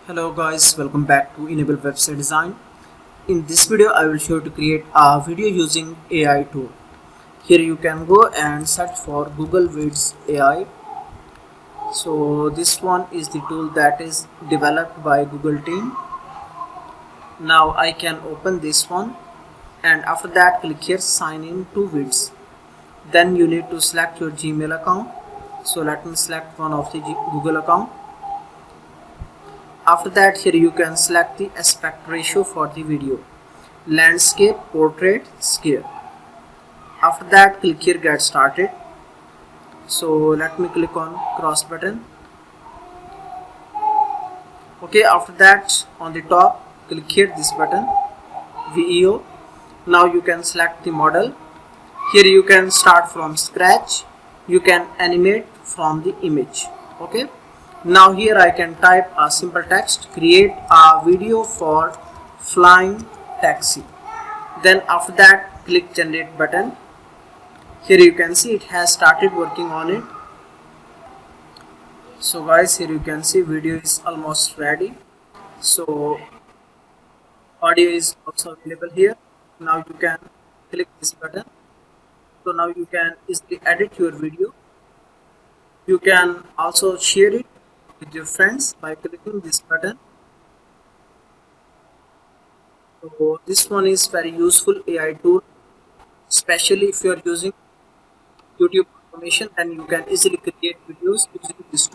Hello guys, welcome back to Enable Website Design. In this video I will show you to create a video using AI tool. Here you can go and search for Google Vids AI. So this one is the tool that is developed by Google team. Now I can open this one, and after that click here sign in to Vids. Then you need to select your Gmail account. So let me select one of the Google account. After that, here you can select the aspect ratio for the video: landscape, portrait, scale. After that, click here get started. So let me click on cross button. Okay, after that on the top click here this button VEO. Now you can select the model. Here you can start from scratch, you can animate from the image. Okay, now here I can type a simple text: create a video for flying taxi. Then after that click generate button. Here you can see it has started working on it. So guys, here you can see video is almost ready. So audio is also available here. Now you can click this button. So now you can easily edit your video. You can also share it with your friends by clicking this button. So this one is very useful AI tool, especially if you are using YouTube automation, and you can easily create videos using this tool.